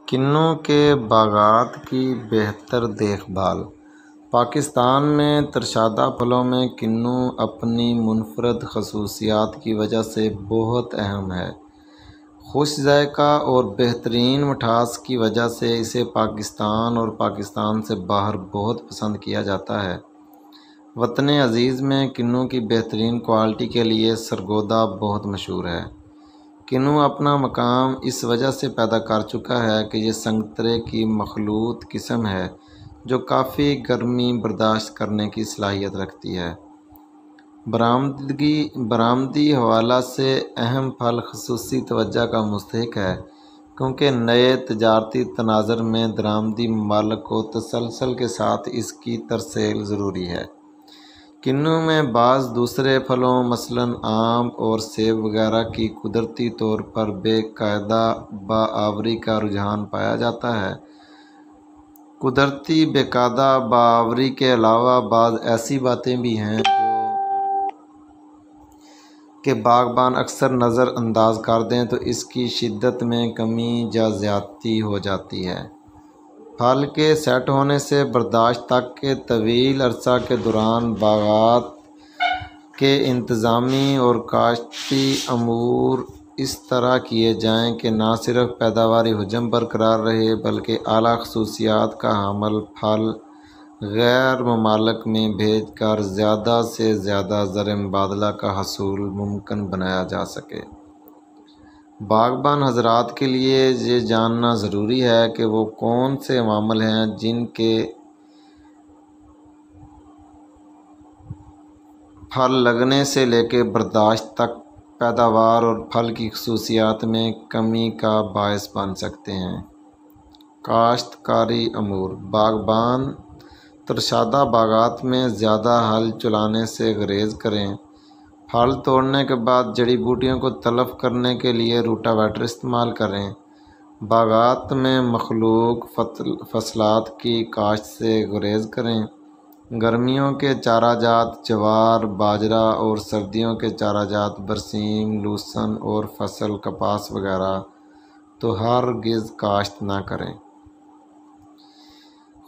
کنوں کے باغات کی بہتر دیکھ بھال۔ پاکستان میں ترشدہ پھلوں میں کنو اپنی منفرد خصوصیات کی وجہ سے بہت اہم ہے۔ خوش ذائقہ اور بہترین مٹھاس کی وجہ سے اسے پاکستان اور پاکستان سے باہر بہت پسند کیا جاتا ہے۔ وطن عزیز میں کنوں کی بہترین کوالٹی کے لیے سرگودا بہت مشہور ہے۔ کنو اپنا مقام اس وجہ سے پیدا کر چکا ہے کہ یہ سنترے کی مخلوط قسم ہے جو کافی گرمی برداشت کرنے کی صلاحیت رکھتی ہے۔ برآمدی حوالہ سے اہم پھل خصوصی توجہ کا مستحق ہے کیونکہ نئے تجارتی تناظر میں درآمدی ممالک کو تسلسل کے ساتھ اس کی ترسیل ضروری ہے۔ کنوں میں بعض دوسرے پھلوں مثلاً آم اور سیب وغیرہ کی قدرتی طور پر بے قاعدہ باآوری کا رجحان پایا جاتا ہے۔ قدرتی بے قاعدہ باآوری کے علاوہ بعض ایسی باتیں بھی ہیں کہ باغبان اکثر نظر انداز کر دیں تو اس کی شدت میں کمی یا زیادتی ہو جاتی ہے۔ پھل کے سیٹ ہونے سے برداشت تک کے طویل عرصہ کے دوران باغات کے انتظامی اور کاشتی امور اس طرح کیے جائیں کہ نہ صرف پیداواری حجم برقرار رہے بلکہ اعلیٰ خصوصیات کا حامل پھل غیر ممالک میں بھیج کر زیادہ سے زیادہ زر مبادلہ کا حصول ممکن بنایا جا سکے۔ باغبان حضرات کے لیے یہ جاننا ضروری ہے کہ وہ کون سے عوامل ہیں جن کے پھل لگنے سے لے کے برداشت تک پیداوار اور پھل کی خصوصیات میں کمی کا باعث بن سکتے ہیں۔ کاشتکاری امور: باغبان ترشدہ باغات میں زیادہ ہل چلانے سے گریز کریں۔ پھل توڑنے کے بعد جڑی بوٹیوں کو تلف کرنے کے لیے روٹاویٹر استعمال کریں۔ باغات میں مخلوق فصلات کی کاشت سے گریز کریں۔ گرمیوں کے چارہ جات جوار، باجرہ اور سردیوں کے چارہ جات برسیم، لوسن اور فصل کپاس وغیرہ تو ہرگز کاشت نہ کریں۔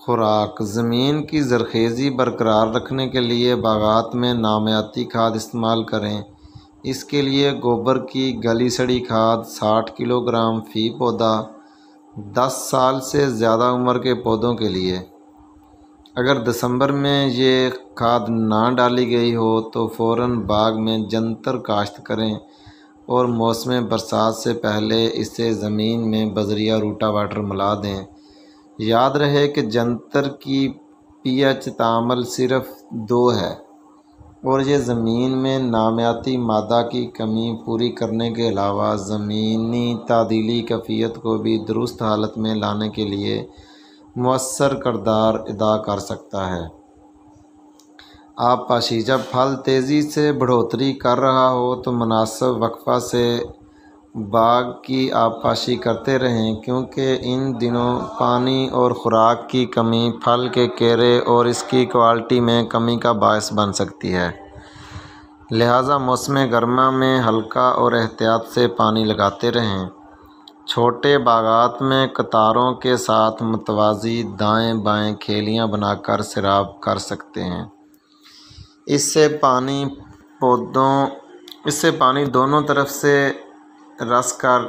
خوراک: زمین کی زرخیزی برقرار رکھنے کے لیے باغات میں نامیاتی کھاد استعمال کریں۔ اس کے لیے گوبر کی گلی سڑی کھاد 60 کلو گرام فی پودا 10 سال سے زیادہ عمر کے پودوں کے لیے۔ اگر دسمبر میں یہ کھاد نہ ڈالی گئی ہو تو فوراً باغ میں جنتر کاشت کریں اور موسم برسات سے پہلے اسے زمین میں بذریعہ روٹاویٹر ملا دیں۔ یاد رہے کہ جنتر کی پی ایچ تعامل صرف 2 ہے اور یہ زمین میں نامیاتی مادہ کی کمی پوری کرنے کے علاوہ زمینی تعدیلی کیفیت کو بھی درست حالت میں لانے کے لیے مؤثر کردار ادا کر سکتا ہے۔ آبپاشی: جب پھل تیزی سے بڑھوتری کر رہا ہو تو مناسب وقفہ سے باغ کی آبپاشی کرتے رہیں کیونکہ ان دنوں پانی اور خوراک کی کمی پھل کے کیرے اور اس کی کوالٹی میں کمی کا باعث بن سکتی ہے۔ لہٰذا موسم گرما میں ہلکا اور احتیاط سے پانی لگاتے رہیں۔ چھوٹے باغات میں قطاروں کے ساتھ متوازی دائیں بائیں کھیلیاں بنا کر سیراب کر سکتے ہیں۔ اس سے پانی دونوں طرف سے رس کر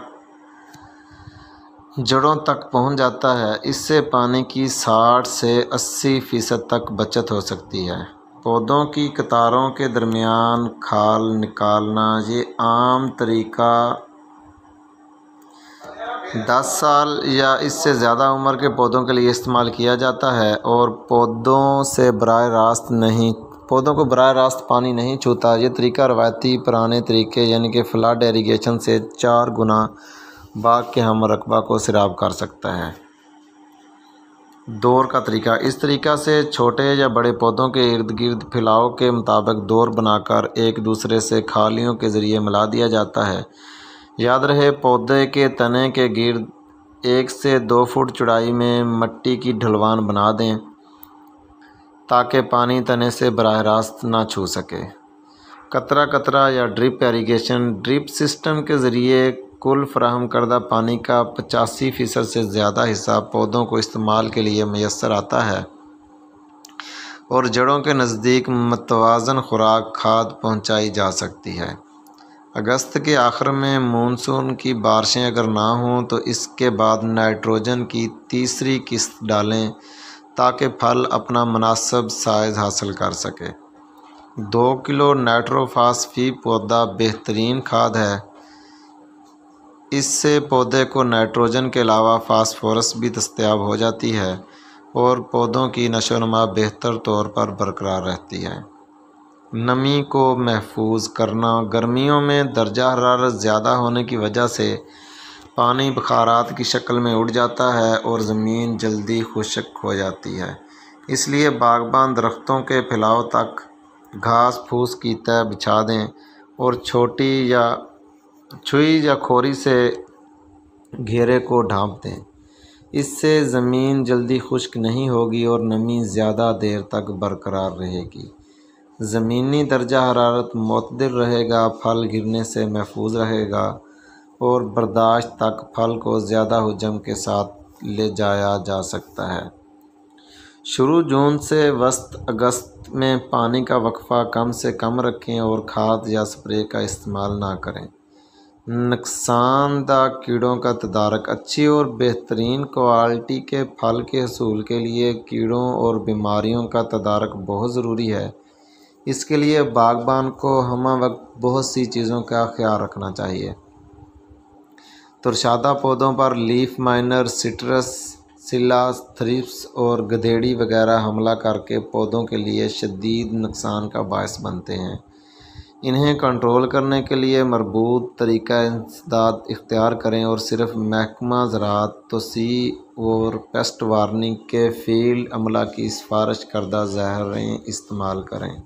جڑوں تک پہنچ جاتا ہے۔ اس سے پانی کی 60 سے 80% تک بچت ہو سکتی ہے۔ پودوں کی قطاروں کے درمیان کھال نکالنا: یہ عام طریقہ 10 سال یا اس سے زیادہ عمر کے پودوں کے لیے استعمال کیا جاتا ہے اور پودوں کو براہ راست پانی نہیں چھوتا۔ یہ طریقہ روایتی پرانے طریقے یعنی کہ فلڈ ایریگیشن سے 4 گنا باغ کے ہم رقبہ کو سیراب کر سکتا ہے۔ دور کا طریقہ: اس طریقہ سے چھوٹے یا بڑے پودوں کے ارد گرد پھیلاؤ کے مطابق دور بنا کر ایک دوسرے سے کھالیوں کے ذریعے ملا دیا جاتا ہے۔ یاد رہے پودے کے تنے کے گرد 1 سے 2 فٹ چوڑائی میں مٹی کی ڈھلوان بنا دیں تاکہ پانی تنے سے براہ راست نہ چھو سکے۔ قطرہ قطرہ یا ڈرپ ایریگیشن: ڈرپ سسٹم کے ذریعے کل فراہم کردہ پانی کا 85% سے زیادہ حصہ پودوں کو استعمال کے لیے میسر آتا ہے اور جڑوں کے نزدیک متوازن خوراک کھاد پہنچائی جا سکتی ہے۔ اگست کے آخر میں مونسون کی بارشیں اگر نہ ہوں تو اس کے بعد نائٹروجن کی تیسری قسط ڈالیں تاکہ پھل اپنا مناسب سائز حاصل کر سکے۔ 2 کلو نائٹروفاس فی پودا بہترین کھاد ہے۔ اس سے پودے کو نائٹروجن کے علاوہ فاسفورس بھی دستیاب ہو جاتی ہے اور پودوں کی نشو و نما بہتر طور پر برقرار رہتی ہے۔ نمی کو محفوظ کرنا۔ گرمیوں میں درجہ حرارت زیادہ ہونے کی وجہ سے پانی بخارات کی شکل میں اڑ جاتا ہے اور زمین جلدی خشک ہو جاتی ہے۔ اس لیے باغبان درختوں کے پھیلاؤ تک گھاس پھوس کی تہ بچھا دیں اور چھئی یا کھوری سے گھیرے کو ڈھانپ دیں۔ اس سے زمین جلدی خشک نہیں ہوگی اور نمی زیادہ دیر تک برقرار رہے گی۔ زمینی درجہ حرارت معتدل رہے گا، پھل گرنے سے محفوظ رہے گا اور برداشت تک پھل کو زیادہ حجم کے ساتھ لے جایا جا سکتا ہے۔ شروع جون سے وسط اگست میں پانی کا وقفہ کم سے کم رکھیں اور کھاد یا سپرے کا استعمال نہ کریں۔ نقصان دہ کیڑوں کا تدارک۔ اچھی اور بہترین کوالٹی کے پھل کے حصول کے لیے کیڑوں اور بیماریوں کا تدارک بہت ضروری ہے۔ اس کے لیے باغبان کو ہمہ وقت بہت سی چیزوں کا خیال رکھنا چاہیے۔ ترشادہ پودوں پر لیف مائنر، سٹرس، سلا، تھرپس اور گدھیڑی وغیرہ حملہ کر کے پودوں کے لیے شدید نقصان کا باعث بنتے ہیں۔ انہیں کنٹرول کرنے کے لیے مربوط طریقہ انسداد اختیار کریں اور صرف محکمہ زراعت توسیع اور پیسٹ وارننگ کے فیلڈ عملہ کی سفارش کردہ زہریں استعمال کریں۔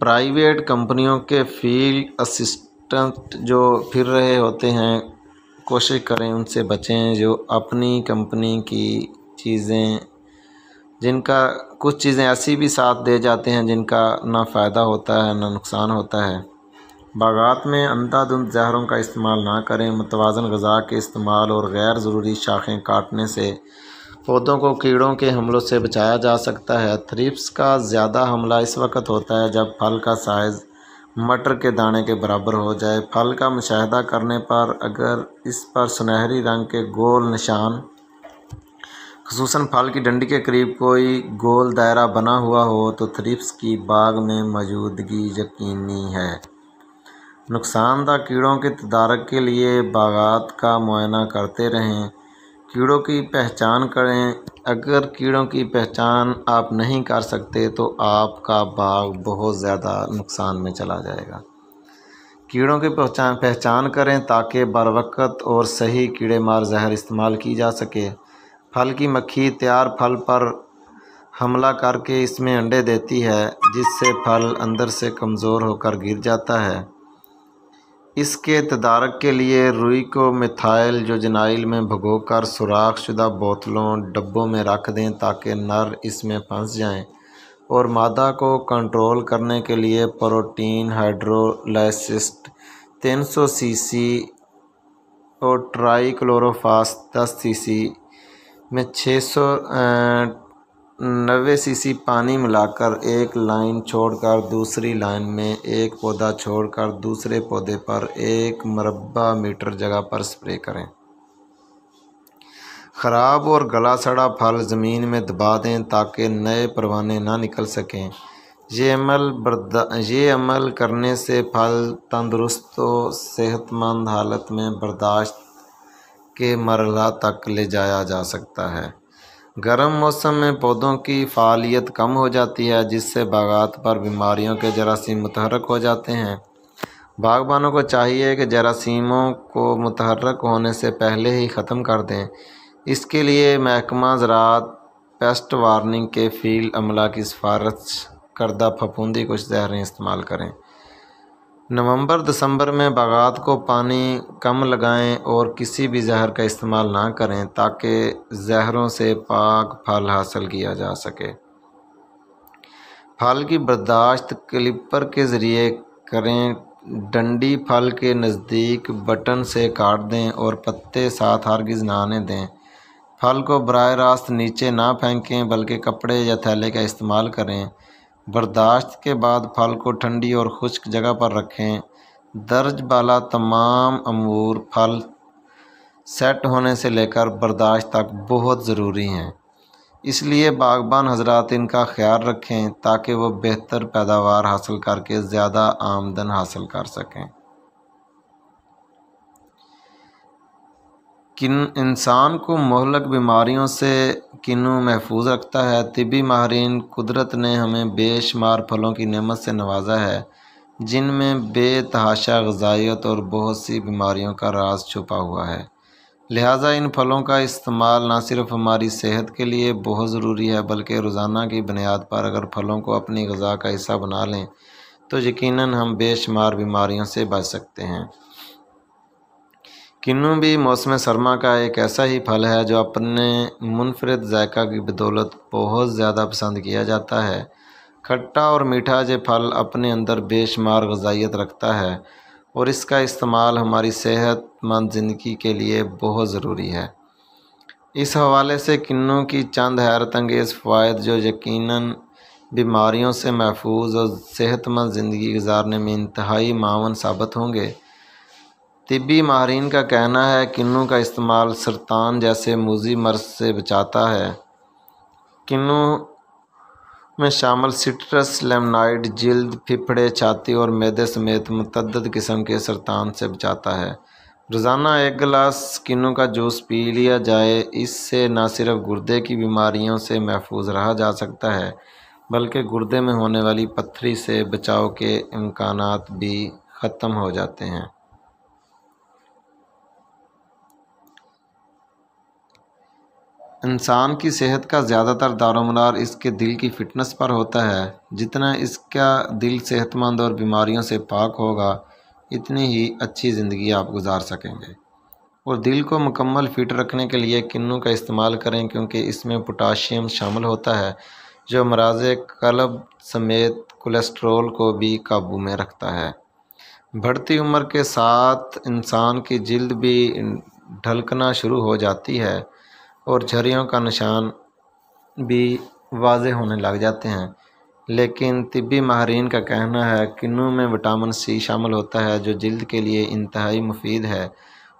پرائیویٹ کمپنیوں کے فیلڈ اسسٹنٹ جو پھر رہے ہوتے ہیں، کوشش کریں ان سے بچیں جو اپنی کمپنی کی چیزیں، جن کا کچھ چیزیں ایسی بھی ساتھ دے جاتے ہیں جن کا نہ فائدہ ہوتا ہے نہ نقصان ہوتا ہے۔ باغات میں اندھا دھند زہروں کا استعمال نہ کریں۔ متوازن غذا کے استعمال اور غیر ضروری شاخیں کاٹنے سے پودوں کو کیڑوں کے حملوں سے بچایا جا سکتا ہے۔ تھرپس کا زیادہ حملہ اس وقت ہوتا ہے جب پھل کا سائز مٹر کے دانے کے برابر ہو جائے۔ پھل کا مشاہدہ کرنے پر اگر اس پر سنہری رنگ کے گول نشان، خصوصاً پھل کی ڈنڈی کے قریب کوئی گول دائرہ بنا ہوا ہو تو تھرپس کی باغ میں موجودگی یقینی ہے۔ نقصان دہ کیڑوں کے تدارک کے لیے باغات کا معائنہ کرتے رہیں۔ کیڑوں کی پہچان کریں۔ اگر کیڑوں کی پہچان آپ نہیں کر سکتے تو آپ کا باغ بہت زیادہ نقصان میں چلا جائے گا۔ کیڑوں کی پہچان کریں تاکہ بروقت اور صحیح کیڑے مار زہر استعمال کی جا سکے۔ پھل کی مکھی تیار پھل پر حملہ کر کے اس میں انڈے دیتی ہے جس سے پھل اندر سے کمزور ہو کر گر جاتا ہے۔ اس کے تدارک کے لیے روئی کو میتھائل یوجنائل میں بھگو کر سوراخ شدہ بوتلوں ڈبوں میں رکھ دیں تاکہ نر اس میں پھنس جائیں، اور مادہ کو کنٹرول کرنے کے لیے پروٹین ہائیڈرولیسس 300 سی سی اور ٹرائی کلوروفاس 10 سی سی میں 690 سی سی پانی ملا کر ایک لائن چھوڑ کر دوسری لائن میں ایک پودا چھوڑ کر دوسرے پودے پر 1 مربع میٹر جگہ پر سپرے کریں۔ خراب اور گلا سڑا پھل زمین میں دبا دیں تاکہ نئے پروانے نہ نکل سکیں۔ یہ عمل کرنے سے پھل تندرست و صحت مند حالت میں برداشت کے مرحلہ تک لے جایا جا سکتا ہے۔ گرم موسم میں پودوں کی فعالیت کم ہو جاتی ہے جس سے باغات پر بیماریوں کے جراثیم متحرک ہو جاتے ہیں۔ باغبانوں کو چاہیے کہ جراثیموں کو متحرک ہونے سے پہلے ہی ختم کر دیں۔ اس کے لیے محکمہ زراعت پیسٹ وارننگ کے فیلڈ عملہ کی سفارش کردہ پھپھوندی کش زہریں استعمال کریں۔ نومبر دسمبر میں باغات کو پانی کم لگائیں اور کسی بھی زہر کا استعمال نہ کریں تاکہ زہروں سے پاک پھل حاصل کیا جا سکے۔ پھل کی برداشت کلپر کے ذریعے کریں۔ ڈنڈی پھل کے نزدیک بٹن سے کاٹ دیں اور پتے ساتھ ہرگز نہ آنے دیں۔ پھل کو براہ راست نیچے نہ پھینکیں بلکہ کپڑے یا تھیلے کا استعمال کریں۔ برداشت کے بعد پھل کو ٹھنڈی اور خشک جگہ پر رکھیں۔ درج بالا تمام امور پھل سیٹ ہونے سے لے کر برداشت تک بہت ضروری ہیں، اس لیے باغبان حضرات ان کا خیال رکھیں تاکہ وہ بہتر پیداوار حاصل کر کے زیادہ آمدن حاصل کر سکیں۔ انسان کو مہلک بیماریوں سے کنو محفوظ رکھتا ہے۔ طبی ماہرین قدرت نے ہمیں بے شمار پھلوں کی نعمت سے نوازا ہے جن میں بے تحاشا غذائیت اور بہت سی بیماریوں کا راز چھپا ہوا ہے، لہٰذا ان پھلوں کا استعمال نہ صرف ہماری صحت کے لیے بہت ضروری ہے بلکہ روزانہ کی بنیاد پر اگر پھلوں کو اپنی غذا کا حصہ بنا لیں تو یقیناً ہم بے شمار بیماریوں سے بچ سکتے ہیں۔ کنو بھی موسم سرما کا ایک ایسا ہی پھل ہے جو اپنے منفرد ذائقہ کی بدولت بہت زیادہ پسند کیا جاتا ہے۔ کھٹا اور میٹھا یہ پھل اپنے اندر بے شمار غذائیت رکھتا ہے اور اس کا استعمال ہماری صحت مند زندگی کے لیے بہت ضروری ہے۔ اس حوالے سے کنو کی چند حیرت انگیز فوائد جو یقیناً بیماریوں سے محفوظ اور صحت مند زندگی گزارنے میں انتہائی معاون ثابت ہوں گے۔ طبی ماہرین کا کہنا ہے کنو کا استعمال سرطان جیسے موذی مرض سے بچاتا ہے۔ کنو میں شامل سٹرس لیمنائڈ جلد، پھیپھڑے، چھاتی اور معدے سمیت متعدد قسم کے سرطان سے بچاتا ہے۔ روزانہ ایک گلاس کنو کا جوس پی لیا جائے، اس سے نہ صرف گردے کی بیماریوں سے محفوظ رہا جا سکتا ہے بلکہ گردے میں ہونے والی پتھری سے بچاؤ کے امکانات بھی ختم ہو جاتے ہیں۔ انسان کی صحت کا زیادہ تر دار و مدار اس کے دل کی فٹنس پر ہوتا ہے۔ جتنا اس کا دل صحت مند اور بیماریوں سے پاک ہوگا اتنی ہی اچھی زندگی آپ گزار سکیں گے۔ اور دل کو مکمل فٹ رکھنے کے لیے کنو کا استعمال کریں کیونکہ اس میں پوٹاشیم شامل ہوتا ہے جو امراض قلب سمیت کولیسٹرول کو بھی قابو میں رکھتا ہے۔ بڑھتی عمر کے ساتھ انسان کی جلد بھی ڈھلکنا شروع ہو جاتی ہے اور جھریوں کا نشان بھی واضح ہونے لگ جاتے ہیں، لیکن طبی ماہرین کا کہنا ہے کنو میں وٹامن سی شامل ہوتا ہے جو جلد کے لیے انتہائی مفید ہے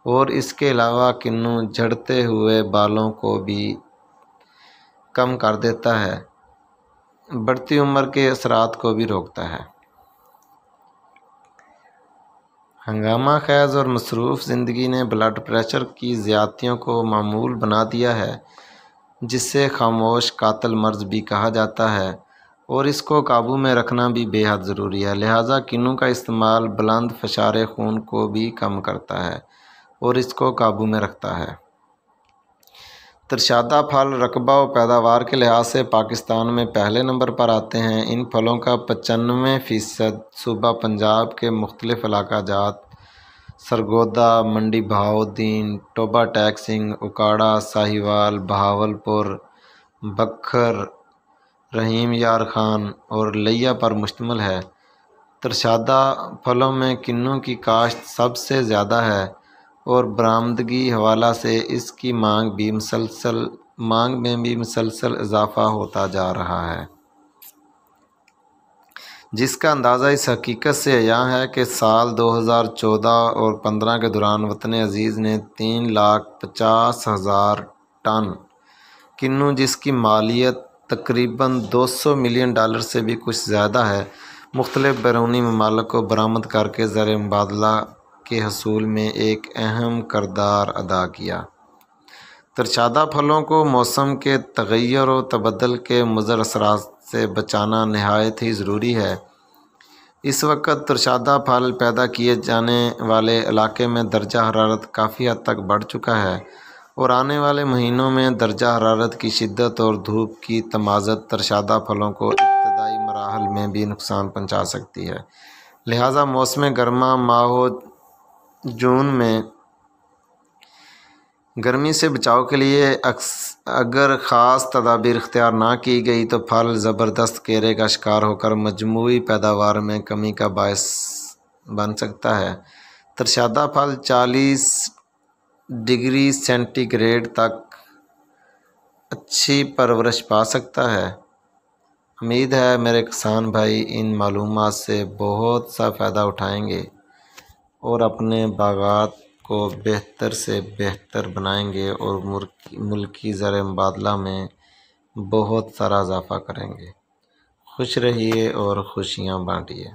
اور اس کے علاوہ کنو جھڑتے ہوئے بالوں کو بھی کم کر دیتا ہے، بڑھتی عمر کے اثرات کو بھی روکتا ہے۔ ہنگامہ خیز اور مصروف زندگی نے بلڈ پریشر کی زیادتیوں کو معمول بنا دیا ہے جسے خاموش قاتل مرض بھی کہا جاتا ہے اور اس کو قابو میں رکھنا بھی بے حد ضروری ہے، لہٰذا کنو کا استعمال بلند فشار خون کو بھی کم کرتا ہے اور اس کو قابو میں رکھتا ہے۔ ترشادہ پھل رقبہ و پیداوار کے لحاظ سے پاکستان میں پہلے نمبر پر آتے ہیں۔ ان پھلوں کا 95% صوبہ پنجاب کے مختلف علاقہ جات سرگودا، منڈی بہاؤالدین، ٹوبہ ٹیک سنگھ، اکاڑہ، ساہیوال، بہاولپور، بکھر، رحیم یار خان اور لیا پر مشتمل ہے۔ ترشادہ پھلوں میں کنو کی کاشت سب سے زیادہ ہے اور برآمدگی حوالہ سے اس کی مانگ میں بھی مسلسل اضافہ ہوتا جا رہا ہے، جس کا اندازہ اس حقیقت سے عیاں ہے کہ سال 2014 اور 15 کے دوران وطن عزیز نے 3,50,000 ٹن کنو جس کی مالیت تقریباً $200 ملین سے بھی کچھ زیادہ ہے، مختلف بیرونی ممالک کو برآمد کر کے زر مبادلہ کے حصول میں ایک اہم کردار ادا کیا۔ ترشادہ پھلوں کو موسم کے تغیر و تبدل کے مضر اثرات سے بچانا نہایت ہی ضروری ہے۔ اس وقت ترشادہ پھل پیدا کیے جانے والے علاقے میں درجہ حرارت کافی حد تک بڑھ چکا ہے اور آنے والے مہینوں میں درجہ حرارت کی شدت اور دھوپ کی تمازت ترشادہ پھلوں کو ابتدائی مراحل میں بھی نقصان پہنچا سکتی ہے، لہٰذا موسم گرما ماہ جون میں گرمی سے بچاؤ کے لیے اگر خاص تدابیر اختیار نہ کی گئی تو پھل زبردست کیرے کا شکار ہو کر مجموعی پیداوار میں کمی کا باعث بن سکتا ہے۔ ترشادہ پھل 40 ڈگری سینٹی گریڈ تک اچھی پرورش پا سکتا ہے۔ امید ہے میرے کسان بھائی ان معلومات سے بہت سا فائدہ اٹھائیں گے اور اپنے باغات کو بہتر سے بہتر بنائیں گے اور ملکی زر مبادلہ میں بہت سارا اضافہ کریں گے۔ خوش رہیے اور خوشیاں بانٹیے۔